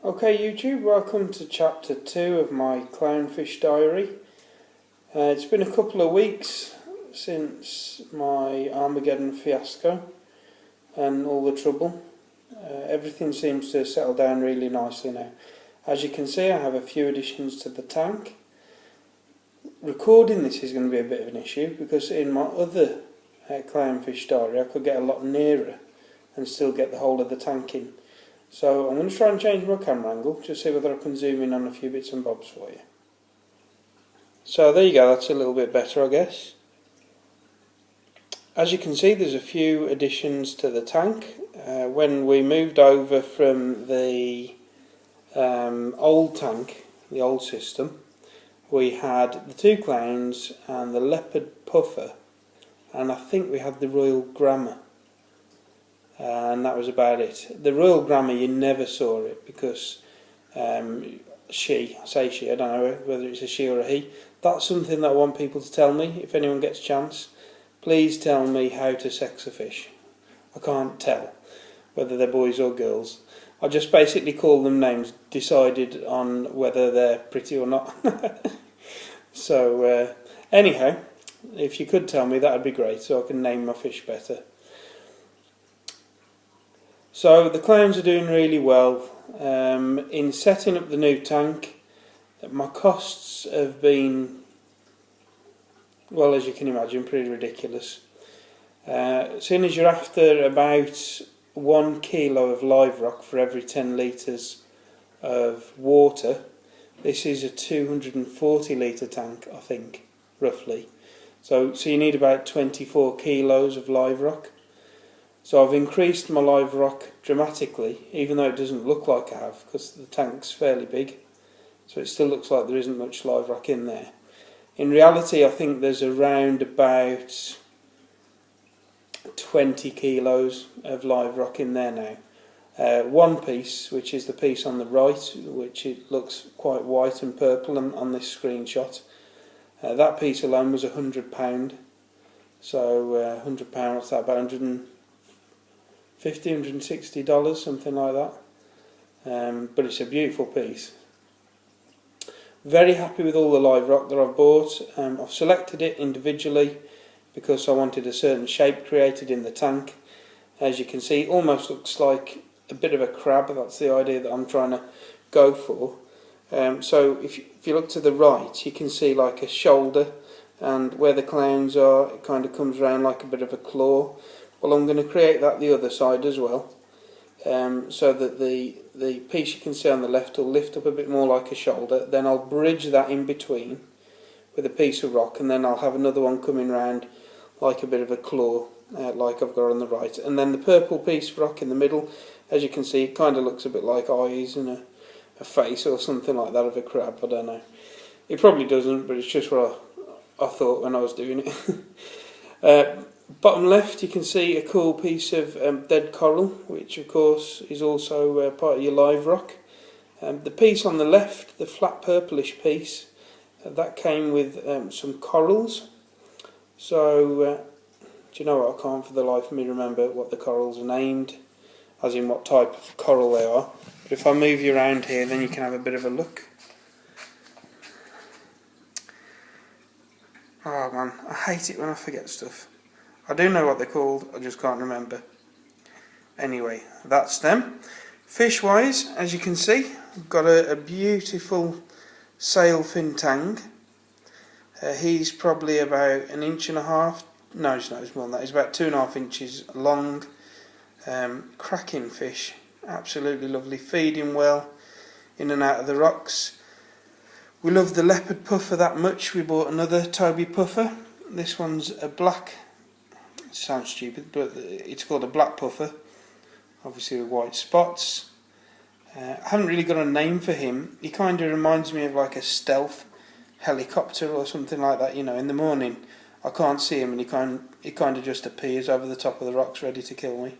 Okay YouTube, welcome to chapter 2 of my clownfish diary. It's been a couple of weeks since my Armageddon fiasco and all the trouble. Everything seems to settle down really nicely now. As you can see, I have a few additions to the tank. Recording this is going to be a bit of an issue because in my other clownfish diary I could get a lot nearer and still get the whole of the tank in. So I'm going to try and change my camera angle, just see whether I can zoom in on a few bits and bobs for you. So there you go, that's a little bit better I guess. As you can see, there's a few additions to the tank. When we moved over from the old tank, the old system, we had the two clowns and the leopard puffer, and I think we had the royal grammar. And that was about it. The royal grammar, you never saw it because I say she, I don't know whether it's a she or a he. That's something that I want people to tell me. If anyone gets a chance, please tell me how to sex a fish. I can't tell whether they're boys or girls. I just basically call them names, decided on whether they're pretty or not. So anyhow, if you could tell me, that would be great, so I can name my fish better. So the clowns are doing really well. In setting up the new tank, my costs have been, well, as you can imagine, pretty ridiculous. Seeing as you're after about 1 kilo of live rock for every 10 litres of water, this is a 240 litre tank, I think, roughly. So you need about 24 kilos of live rock. So I've increased my live rock dramatically, even though it doesn't look like I have, because the tank's fairly big. So it still looks like there isn't much live rock in there. In reality, I think there's around about 20 kilos of live rock in there now. One piece, which is the piece on the right, which it looks quite white and purple on this screenshot, that piece alone was £100. So £100, what's that, about $150, $160, something like that. But it's a beautiful piece. Very happy with all the live rock that I've bought. I've selected it individually because I wanted a certain shape created in the tank. As you can see, it almost looks like a bit of a crab. That's the idea that I'm trying to go for. So if you look to the right, you can see like a shoulder, and where the clowns are, it kind of comes around like a bit of a claw. Well, I'm going to create that the other side as well, so that the piece you can see on the left will lift up a bit more like a shoulder. Then I'll bridge that in between with a piece of rock, and then I'll have another one coming round like a bit of a claw, like I've got on the right. And then the purple piece of rock in the middle, as you can see, it kind of looks a bit like eyes and a face or something like that of a crab. I don't know. It probably doesn't, but it's just what I thought when I was doing it. Bottom left, you can see a cool piece of dead coral, which of course is also part of your live rock. The piece on the left, the flat purplish piece, that came with some corals. So, do you know what, I can't for the life of me remember what the corals are named, as in what type of coral they are. But if I move you around here, then you can have a bit of a look. Oh man, I hate it when I forget stuff. I do know what they're called, I just can't remember. Anyway, that's them. Fish wise, as you can see, I've got a beautiful sailfin tang. He's probably about 1.5 inches. No, he's not, he's more than that. He's about 2.5 inches long. Cracking fish, absolutely lovely, feeding well in and out of the rocks. We love the leopard puffer that much, we bought another Toby puffer. This one's a black, it sounds stupid, but it's called a black puffer, obviously with white spots. I haven't really got a name for him. He kind of reminds me of like a stealth helicopter or something like that. You know, in the morning I can't see him and he kind of just appears over the top of the rocks ready to kill me.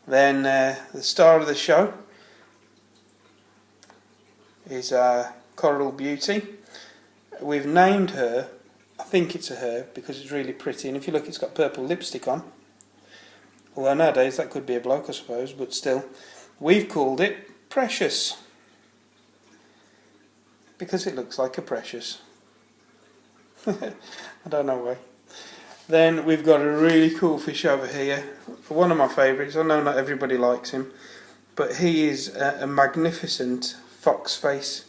Then the star of the show is Coral Beauty. We've named her, I think it's a her because it's really pretty, and if you look, it's got purple lipstick on. Although nowadays that could be a bloke, I suppose, but still. We've called it Precious, because it looks like a precious. I don't know why. Then we've got a really cool fish over here, one of my favourites. I know not everybody likes him, but he is a magnificent fox face,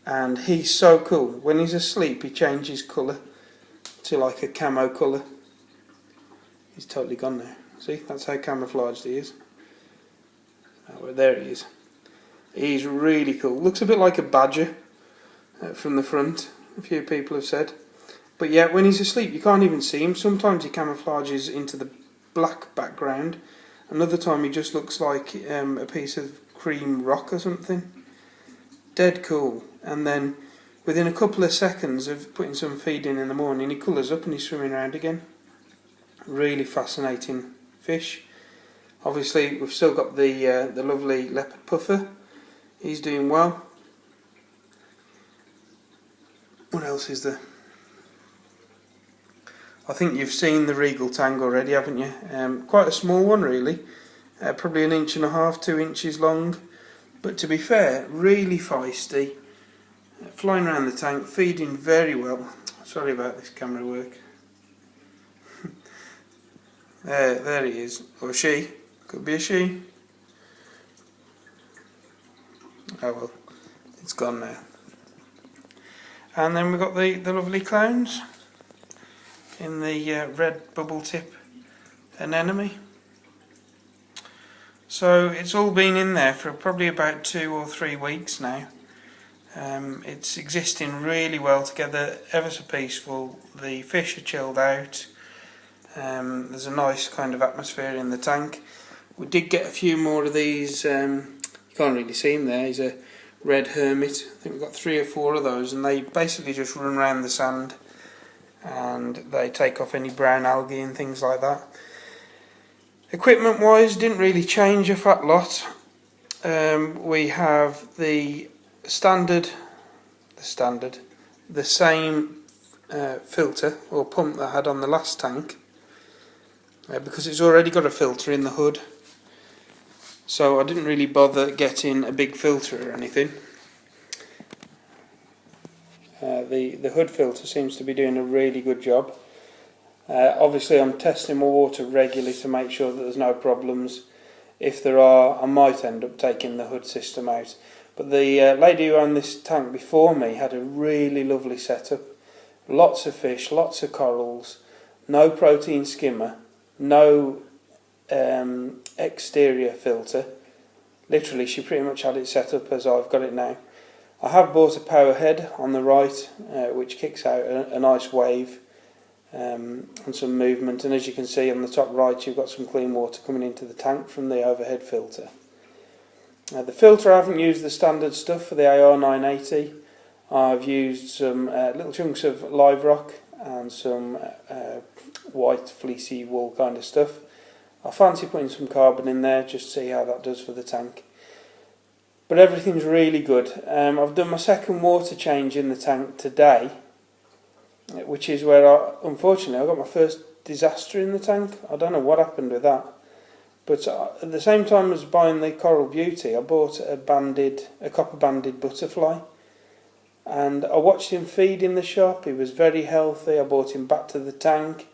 and he's so cool. When he's asleep he changes colour to like a camo colour. He's totally gone now. See, that's how camouflaged he is. Oh, well, there he is. He's really cool. Looks a bit like a badger from the front, a few people have said. But yeah, when he's asleep you can't even see him. Sometimes he camouflages into the black background. Another time he just looks like a piece of cream rock or something. Dead cool. And then within a couple of seconds of putting some feed in the morning, he colours up and he's swimming around again. Really fascinating fish. Obviously we've still got the lovely leopard puffer. He's doing well. What else is there? I think you've seen the regal tang already, haven't you? Quite a small one really, probably 1.5 inches, 2 inches long, but to be fair, really feisty, flying around the tank, feeding very well. Sorry about this camera work. There he is, or she, could be a she. Oh well, it's gone now. And then we've got the lovely clowns in the red bubble tip anemone. So it's all been in there for probably about 2 or 3 weeks now. It's existing really well together, ever so peaceful. The fish are chilled out. There's a nice kind of atmosphere in the tank. We did get a few more of these. You can't really see him there. He's a red hermit. I think we've got 3 or 4 of those, and they basically just run around the sand and they take off any brown algae and things like that. Equipment wise, didn't really change a fat lot. We have the same filter or pump that I had on the last tank, because it's already got a filter in the hood, so I didn't really bother getting a big filter or anything. The hood filter seems to be doing a really good job. Obviously I'm testing my water regularly to make sure that there's no problems. If there are, I might end up taking the hood system out. But the lady who owned this tank before me had a really lovely setup. Lots of fish, lots of corals, no protein skimmer, no exterior filter. Literally she pretty much had it set up as I've got it now. I have bought a power head on the right, which kicks out a nice wave and some movement, and as you can see on the top right you've got some clean water coming into the tank from the overhead filter. The filter, I haven't used the standard stuff for the AR980. I've used some little chunks of live rock and some white fleecy wool kind of stuff. I fancy putting some carbon in there just to see how that does for the tank. But everything's really good. I've done my second water change in the tank today, which is where unfortunately I got my first disaster in the tank. I don't know what happened with that. But at the same time as buying the Coral Beauty, I bought a copper banded butterfly. And I watched him feed in the shop. He was very healthy. I brought him back to the tank.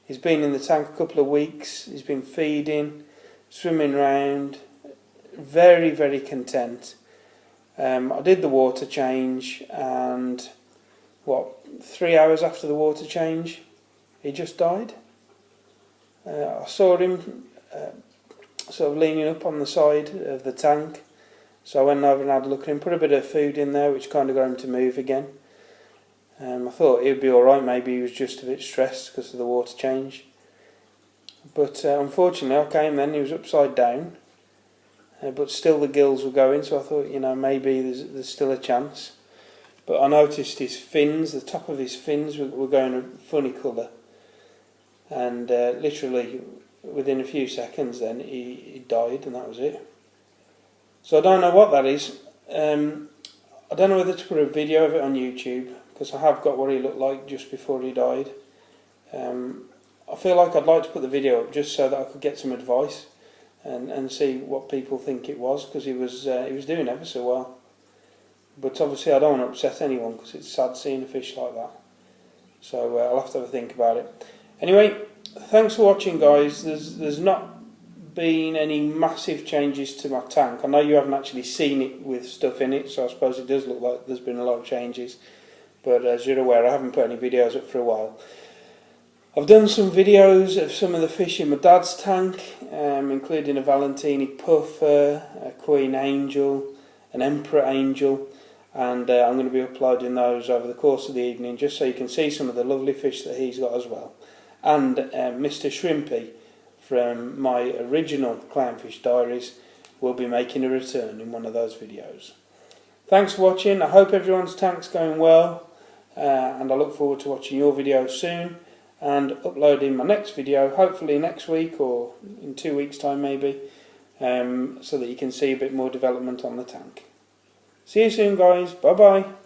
He's been in the tank a couple of weeks. He's been feeding, swimming around, very, very content. I did the water change, and 3 hours after the water change, he just died. I saw him sort of leaning up on the side of the tank, so I went over and had a look at him, put a bit of food in there which kind of got him to move again. I thought he'd be alright, maybe he was just a bit stressed because of the water change. But unfortunately I came then, he was upside down, but still the gills were going, so I thought, maybe there's still a chance. But I noticed his fins, the top of his fins were going a funny colour, and literally within a few seconds then he died, and that was it. So I don't know what that is. I don't know whether to put a video of it on YouTube, because I have got what he looked like just before he died. I feel like I'd like to put the video up just so that I could get some advice. and see what people think it was, because he was doing ever so well. But obviously I don't want to upset anyone, because it's sad seeing a fish like that. So I'll have to have a think about it. Anyway, thanks for watching, guys. There's not been any massive changes to my tank. I know you haven't actually seen it with stuff in it, so I suppose it does look like there's been a lot of changes. But as you're aware, I haven't put any videos up for a while. I've done some videos of some of the fish in my dad's tank, including a Valentini puffer, a Queen Angel, an Emperor Angel, and I'm going to be uploading those over the course of the evening, just so you can see some of the lovely fish that he's got as well. And Mr. Shrimpy from my original Clownfish Diaries will be making a return in one of those videos. Thanks for watching. I hope everyone's tank's going well, and I look forward to watching your videos soon and uploading my next video, hopefully next week or in 2 weeks' time maybe, so that you can see a bit more development on the tank. See you soon, guys. Bye bye.